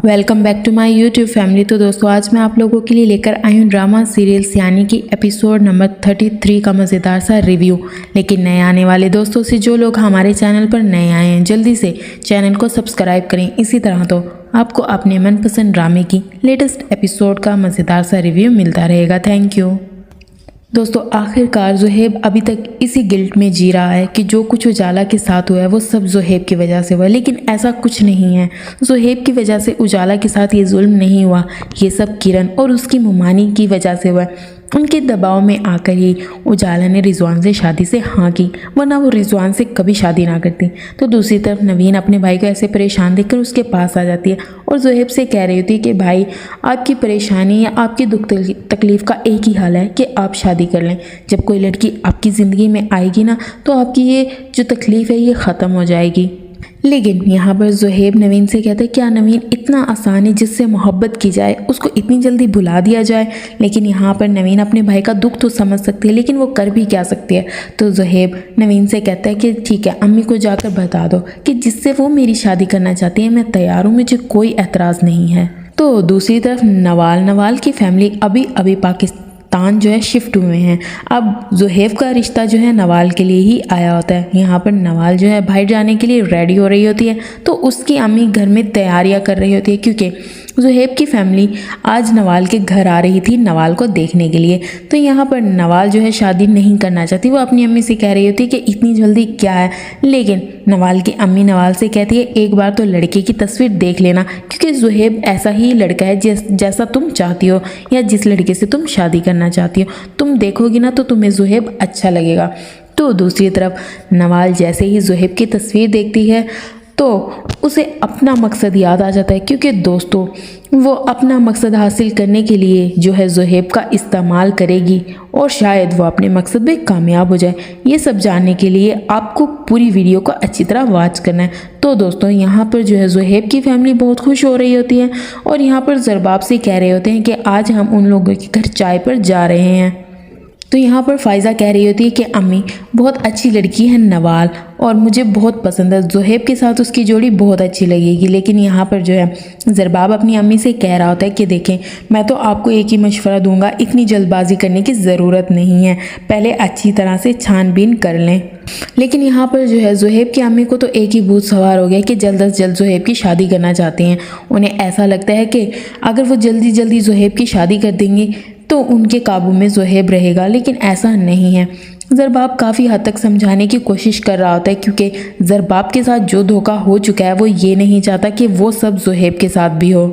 Welcome back to my YouTube family. तो दोस्तों आज मैं आप लोगों के लिए लेकर आई हूँ ड्रामा सीरियल्स यानी कि एपिसोड नंबर 33 का मज़ेदार सा रिव्यू। लेकिन नए आने वाले दोस्तों से जो लोग हमारे चैनल पर नए आए हैं जल्दी से चैनल को सब्सक्राइब करें। इसी तरह तो आपको अपने मनपसंद ड्रामे की लेटेस्ट एपिसोड का मज़ेदार सा रिव्यू मिलता रहेगा। Thank you. दोस्तों आखिरकार ज़ुहैब अभी तक इसी गिल्ट में जी रहा है कि जो कुछ उजाला के साथ हुआ है वो सब ज़ुहैब की वजह से हुआ है, लेकिन ऐसा कुछ नहीं है। ज़ुहैब की वजह से उजाला के साथ ये जुल्म नहीं हुआ, ये सब किरण और उसकी मुमानी की वजह से हुआ है। उनके दबाव में आकर ही उजाला ने रिजवान से शादी से हाँ की, वरना वो रिजवान से कभी शादी ना करती। तो दूसरी तरफ नवीन अपने भाई को ऐसे परेशान देखकर उसके पास आ जाती है और ज़ुहैब से कह रही होती है कि भाई आपकी परेशानी या आपकी दुख तकलीफ़ का एक ही हाल है कि आप शादी कर लें। जब कोई लड़की आपकी ज़िंदगी में आएगी ना तो आपकी ये जो तकलीफ़ है ये ख़त्म हो जाएगी। लेकिन यहाँ पर ज़ुहैब नवीन से कहते हैं क्या नवीन इतना आसान है जिससे मोहब्बत की जाए उसको इतनी जल्दी भुला दिया जाए। लेकिन यहाँ पर नवीन अपने भाई का दुख तो समझ सकती है लेकिन वो कर भी क्या सकती है। तो ज़ुहैब नवीन से कहता है कि ठीक है अम्मी को जाकर बता दो कि जिससे वो मेरी शादी करना चाहती है मैं तैयार हूँ, मुझे कोई एतराज़ नहीं है। तो दूसरी तरफ नवाल की फैमिली अभी पाकिस्तान जो है शिफ्ट हुए हैं। अब ज़ुहैब का रिश्ता जो है नवाल के लिए ही आया होता है। यहाँ पर नवाल जो है बाहर जाने के लिए रेडी हो रही होती है तो उसकी अम्मी घर में तैयारियाँ कर रही होती है क्योंकि ज़ुहैब की फैमिली आज नवाल के घर आ रही थी नवाल को देखने के लिए। तो यहाँ पर नवाल जो है शादी नहीं करना चाहती, वो अपनी अम्मी से कह रही होती है कि इतनी जल्दी क्या है। लेकिन नवाल की अम्मी नवाल से कहती है एक बार तो लड़के की तस्वीर देख लेना क्योंकि ज़ुहैब ऐसा ही लड़का है जैसा तुम चाहती हो या जिस लड़के से तुम शादी करना चाहती हो। तुम देखोगी ना तो तुम्हें ज़ुहैब अच्छा लगेगा। तो दूसरी तरफ नवाल जैसे ही ज़ुहैब की तस्वीर देखती है तो उसे अपना मकसद याद आ जाता है क्योंकि दोस्तों वो अपना मकसद हासिल करने के लिए जो है ज़ुहैब का इस्तेमाल करेगी और शायद वो अपने मकसद में कामयाब हो जाए। ये सब जानने के लिए आपको पूरी वीडियो को अच्छी तरह वॉच करना है। तो दोस्तों यहाँ पर जो है ज़ुहैब की फैमिली बहुत खुश हो रही होती है और यहाँ पर ज़रबाब से कह रहे होते हैं कि आज हम उन लोगों के घर चाय पर जा रहे हैं। तो यहाँ पर फ़ाइज़ा कह रही होती है कि अम्मी बहुत अच्छी लड़की है नवाल और मुझे बहुत पसंद है, ज़ुहैब के साथ उसकी जोड़ी बहुत अच्छी लगेगी। लेकिन यहाँ पर जो है ज़रबाब अपनी अम्मी से कह रहा होता है कि देखें मैं तो आपको एक ही मशवरा दूंगा, इतनी जल्दबाजी करने की ज़रूरत नहीं है, पहले अच्छी तरह से छानबीन कर लें। लेकिन यहाँ पर जो है ज़ुहैब की अम्मी को तो एक ही भूत सवार हो गया कि जल्द अज जल्द ज़ुहैब की शादी करना चाहती हैं। उन्हें ऐसा लगता है कि अगर वो जल्दी जल्दी ज़ुहैब की शादी कर देंगी तो उनके काबू में ज़ुहैब रहेगा, लेकिन ऐसा नहीं है। ज़रबाब काफ़ी हद तक समझाने की कोशिश कर रहा होता है क्योंकि ज़रबाब के साथ जो धोखा हो चुका है वो ये नहीं चाहता कि वो सब ज़ुहैब के साथ भी हो।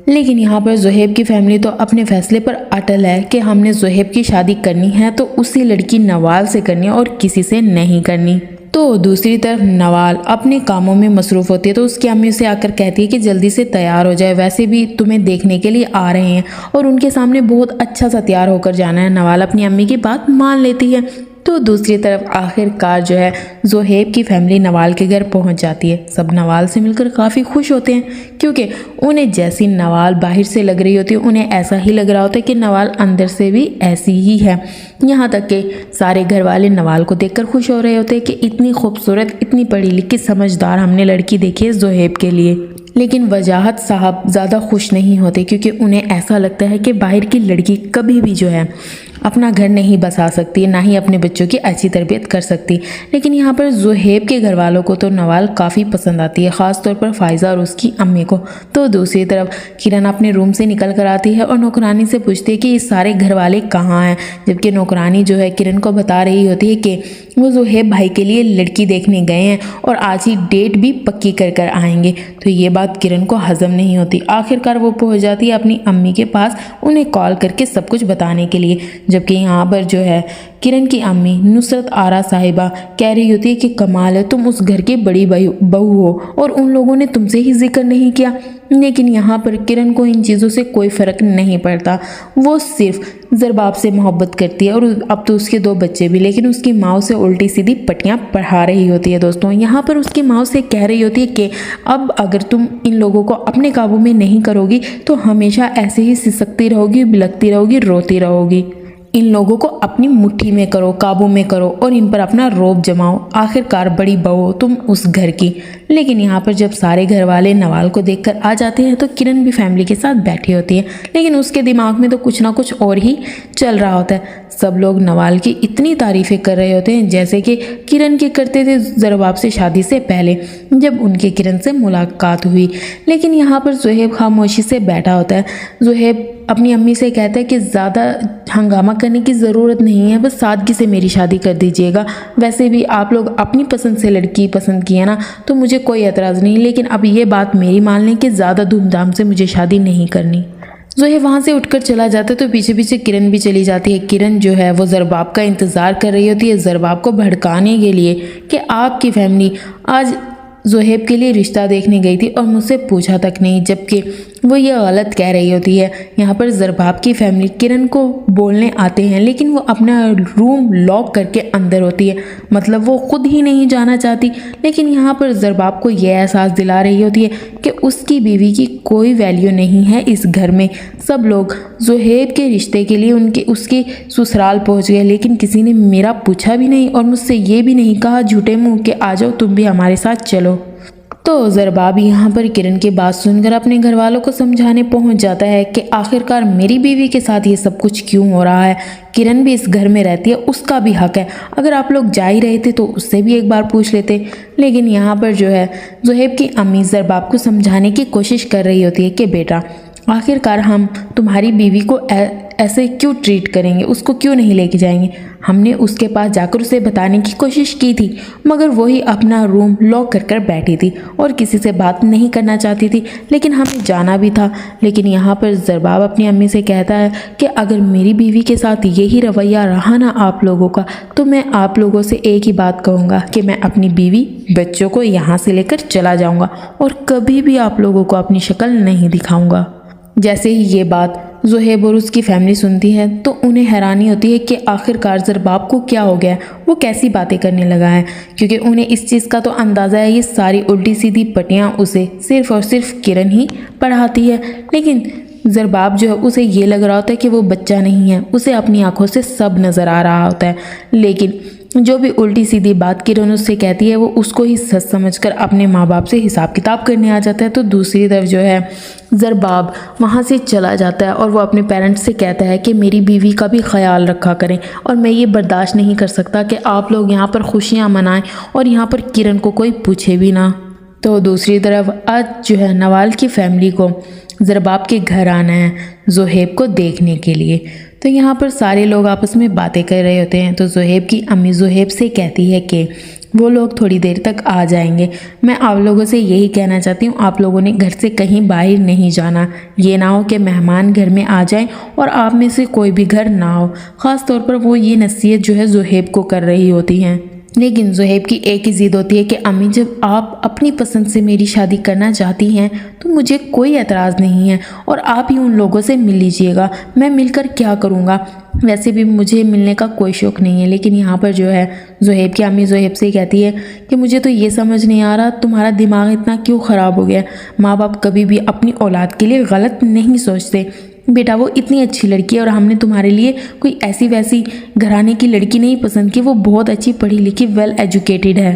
लेकिन यहाँ पर ज़ुहैब की फैमिली तो अपने फैसले पर अटल है कि हमने ज़ुहैब की शादी करनी है तो उसी लड़की नवाल से करनी है और किसी से नहीं करनी। तो दूसरी तरफ नवाल अपने कामों में मसरूफ़ होती है तो उसकी अम्मी उसे आकर कहती है कि जल्दी से तैयार हो जाए, वैसे भी तुम्हें देखने के लिए आ रहे हैं और उनके सामने बहुत अच्छा सा तैयार होकर जाना है। नवाल अपनी अम्मी की बात मान लेती है। तो दूसरी तरफ आखिरकार जो है ज़ुहैब की फैमिली नवाल के घर पहुंच जाती है। सब नवाल से मिलकर काफ़ी खुश होते हैं क्योंकि उन्हें जैसी नवाल बाहर से लग रही होती है उन्हें ऐसा ही लग रहा होता है कि नवाल अंदर से भी ऐसी ही है। यहाँ तक कि सारे घर वाले नवाल को देखकर खुश हो रहे होते हैं कि इतनी खूबसूरत, इतनी पढ़ी लिखी, समझदार हमने लड़की देखी है ज़ुहैब के लिए। लेकिन वजाहत साहब ज़्यादा खुश नहीं होते क्योंकि उन्हें ऐसा लगता है कि बाहर की लड़की कभी भी जो है अपना घर नहीं बसा सकती, ना ही अपने बच्चों की अच्छी तरबियत कर सकती। लेकिन यहाँ पर ज़ुहैब के घर वालों को तो नवाल काफ़ी पसंद आती है, ख़ास तौर पर फ़ाइज़ा और उसकी अम्मी को। तो दूसरी तरफ किरण अपने रूम से निकल कर आती है और नौकरानी से पूछती है कि ये सारे घर वाले कहाँ हैं, जबकि नौकरानी जो है किरण को बता रही होती है कि वो ज़ुहैब भाई के लिए लड़की देखने गए हैं और आज ही डेट भी पक्की कर आएंगे। तो ये बात किरण को हज़म नहीं होती। आखिरकार वो पहुंच जाती है अपनी अम्मी के पास उन्हें कॉल करके सब कुछ बताने के लिए। जबकि यहाँ पर जो है किरण की अम्मी नुसरत आरा साहिबा कह रही होती है कि कमाल है, तुम उस घर की बड़ी बहू हो और उन लोगों ने तुमसे ही जिक्र नहीं किया। लेकिन यहाँ पर किरण को इन चीज़ों से कोई फ़र्क नहीं पड़ता, वो सिर्फ ज़रबाब से मोहब्बत करती है और अब तो उसके 2 बच्चे भी। लेकिन उसकी माँ उसे उल्टी सीधी पट्टियाँ पढ़ा रही होती है। दोस्तों यहाँ पर उसकी माँ उसे कह रही होती है कि अब अगर तुम इन लोगों को अपने काबू में नहीं करोगी तो हमेशा ऐसे ही सिसकती रहोगी, बिलखती रहोगी, रोती रहोगी। इन लोगों को अपनी मुट्ठी में करो, काबू में करो और इन पर अपना रौब जमाओ। आखिरकार बड़ी बहू हो तुम उस घर की। लेकिन यहाँ पर जब सारे घर वाले नवाल को देखकर आ जाते हैं तो किरण भी फैमिली के साथ बैठी होती है, लेकिन उसके दिमाग में तो कुछ ना कुछ और ही चल रहा होता है। सब लोग नवाल की इतनी तारीफ़ें कर रहे होते हैं जैसे कि किरण के करते थे ज़रबाब से शादी से पहले जब उनके किरण से मुलाकात हुई। लेकिन यहाँ पर ज़ुहैब खामोशी से बैठा होता है। ज़ुहैब अपनी अम्मी से कहता है कि ज़्यादा हंगामा करने की ज़रूरत नहीं है, बस सादगी से मेरी शादी कर दीजिएगा। वैसे भी आप लोग अपनी पसंद से लड़की पसंद की है ना, तो मुझे कोई एतराज़ नहीं, लेकिन अब ये बात मेरी मान लें कि ज़्यादा धूमधाम से मुझे शादी नहीं करनी। ज़ुहैब वहाँ से उठकर चला जाता है तो पीछे पीछे किरण भी चली जाती है। किरण जो है वो ज़रबाब का इंतज़ार कर रही होती है, ज़रबाब को भड़काने के लिए कि आपकी फैमिली आज ज़ुहैब के लिए रिश्ता देखने गई थी और मुझसे पूछा तक नहीं, जबकि वो ये गलत कह रही होती है। यहाँ पर ज़रबाब की फैमिली किरण को बोलने आते हैं, लेकिन वो अपना रूम लॉक करके अंदर होती है, मतलब वो खुद ही नहीं जाना चाहती। लेकिन यहाँ पर ज़रबाब को ये एहसास दिला रही होती है कि उसकी बीवी की कोई वैल्यू नहीं है इस घर में। सब लोग ज़ुहैब के रिश्ते के लिए उसके ससुराल पहुँच गए, लेकिन किसी ने मेरा पूछा भी नहीं और मुझसे ये भी नहीं कहा झूठे मुँह कि आ जाओ तुम भी हमारे साथ चलो। तो ज़रबाब यहाँ पर किरण की बात सुनकर अपने घर वालों को समझाने पहुँच जाता है कि आखिरकार मेरी बीवी के साथ ये सब कुछ क्यों हो रहा है। किरण भी इस घर में रहती है, उसका भी हक है। अगर आप लोग जा ही रहे थे तो उससे भी एक बार पूछ लेते। लेकिन यहाँ पर जो है ज़ुहैब की अम्मी ज़रबाब को समझाने की कोशिश कर रही होती है कि बेटा आखिरकार हम तुम्हारी बीवी को ऐसे क्यों ट्रीट करेंगे, उसको क्यों नहीं लेके जाएंगे। हमने उसके पास जाकर उसे बताने की कोशिश की थी, मगर वही अपना रूम लॉक कर बैठी थी और किसी से बात नहीं करना चाहती थी। लेकिन हमें जाना भी था। लेकिन यहाँ पर ज़रबाब अपनी अम्मी से कहता है कि अगर मेरी बीवी के साथ यही रवैया रहा ना आप लोगों का, तो मैं आप लोगों से एक ही बात कहूँगा कि मैं अपनी बीवी बच्चों को यहाँ से लेकर चला जाऊँगा और कभी भी आप लोगों को अपनी शक्ल नहीं दिखाऊँगा। जैसे ही ये बात ज़ुहैब और उसकी फैमिली सुनती है तो उन्हें हैरानी होती है कि आखिरकार ज़रबाब को क्या हो गया, वो कैसी बातें करने लगा है, क्योंकि उन्हें इस चीज़ का तो अंदाज़ा है ये सारी उल्टी सीधी पटियाँ उसे सिर्फ़ और सिर्फ किरण ही पढ़ाती है। लेकिन ज़रबाब जो है उसे ये लग रहा होता है कि वो बच्चा नहीं है, उसे अपनी आंखों से सब नज़र आ रहा होता है। लेकिन जो भी उल्टी सीधी बात किरण उससे कहती है वो उसको ही सच समझकर अपने माँ बाप से हिसाब किताब करने आ जाता है। तो दूसरी तरफ जो है ज़रबाब वहाँ से चला जाता है और वो अपने पेरेंट्स से कहता है कि मेरी बीवी का भी ख्याल रखा करें और मैं ये बर्दाश्त नहीं कर सकता कि आप लोग यहाँ पर खुशियाँ मनाएं और यहाँ पर किरण को कोई पूछे भी ना। तो दूसरी तरफ आज जो है नवाल की फैमिली को ज़रबाब के घर आना है ज़ुहैब को देखने के लिए। तो यहाँ पर सारे लोग आपस में बातें कर रहे होते हैं। तो ज़ुहैब की अम्मी ज़ुहैब से कहती है कि वो लोग थोड़ी देर तक आ जाएंगे। मैं आप लोगों से यही कहना चाहती हूँ, आप लोगों ने घर से कहीं बाहर नहीं जाना। ये ना हो कि मेहमान घर में आ जाएं और आप में से कोई भी घर ना हो। ख़ास तौर पर वो ये नसीहत जो है ज़ुहैब को कर रही होती हैं। लेकिन ज़ुहैब की एक ही ज़िद होती है कि अम्मी जब आप अपनी पसंद से मेरी शादी करना चाहती हैं तो मुझे कोई एतराज़ नहीं है और आप ही उन लोगों से मिल लीजिएगा। मैं मिलकर क्या करूँगा, वैसे भी मुझे मिलने का कोई शौक़ नहीं है। लेकिन यहाँ पर जो है ज़ुहैब की अम्मी ज़ुहैब से कहती है कि मुझे तो ये समझ नहीं आ रहा तुम्हारा दिमाग इतना क्यों ख़राब हो गया। माँ बाप कभी भी अपनी औलाद के लिए गलत नहीं सोचते। बेटा वो इतनी अच्छी लड़की है और हमने तुम्हारे लिए कोई ऐसी वैसी घराने की लड़की नहीं पसंद की, वो बहुत अच्छी पढ़ी लिखी वेल एजुकेटेड है।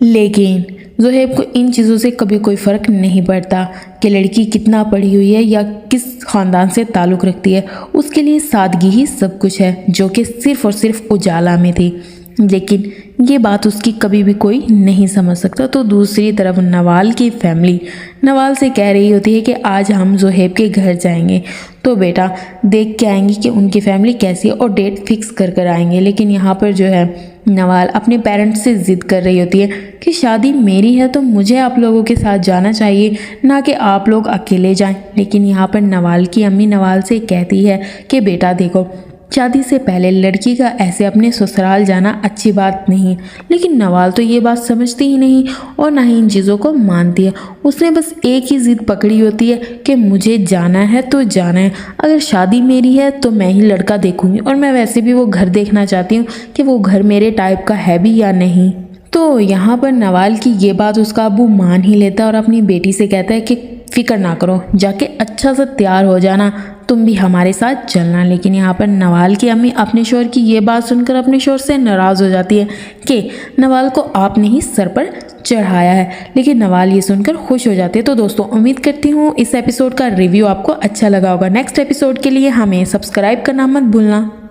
लेकिन ज़ुहैब को इन चीज़ों से कभी कोई फ़र्क नहीं पड़ता कि लड़की कितना पढ़ी हुई है या किस ख़ानदान से ताल्लुक़ रखती है। उसके लिए सादगी ही सब कुछ है, जो कि सिर्फ़ और सिर्फ उजाला में थी। लेकिन ये बात उसकी कभी भी कोई नहीं समझ सकता। तो दूसरी तरफ नवाल की फैमिली नवाल से कह रही होती है कि आज हम ज़ुहैब के घर जाएंगे, तो बेटा देख के आएंगे कि उनकी फैमिली कैसी है और डेट फिक्स कर आएंगे। लेकिन यहाँ पर जो है नवाल अपने पेरेंट्स से ज़िद कर रही होती है कि शादी मेरी है तो मुझे आप लोगों के साथ जाना चाहिए, ना कि आप लोग अकेले जाएं। लेकिन यहाँ पर नवाल की अम्मी नवाल से कहती है कि बेटा देखो, शादी से पहले लड़की का ऐसे अपने ससुराल जाना अच्छी बात नहीं। लेकिन नवाल तो ये बात समझती ही नहीं और ना ही इन चीज़ों को मानती है। उसने बस एक ही ज़िद पकड़ी होती है कि मुझे जाना है तो जाना है, अगर शादी मेरी है तो मैं ही लड़का देखूंगी और मैं वैसे भी वो घर देखना चाहती हूँ कि वो घर मेरे टाइप का है भी या नहीं। तो यहाँ पर नवाल की ये बात उसका अब्बू मान ही लेता है और अपनी बेटी से कहता है कि फिक्र ना करो, जाके अच्छा सा तैयार हो जाना, तुम भी हमारे साथ चलना। लेकिन यहाँ पर नवाल की अम्मी अपने शोहर की ये बात सुनकर अपने शोहर से नाराज़ हो जाती है कि नवाल को आपने ही सर पर चढ़ाया है। लेकिन नवाल ये सुनकर खुश हो जाते हैं। तो दोस्तों उम्मीद करती हूँ इस एपिसोड का रिव्यू आपको अच्छा लगा होगा। नेक्स्ट एपिसोड के लिए हमें सब्सक्राइब करना मत भूलना।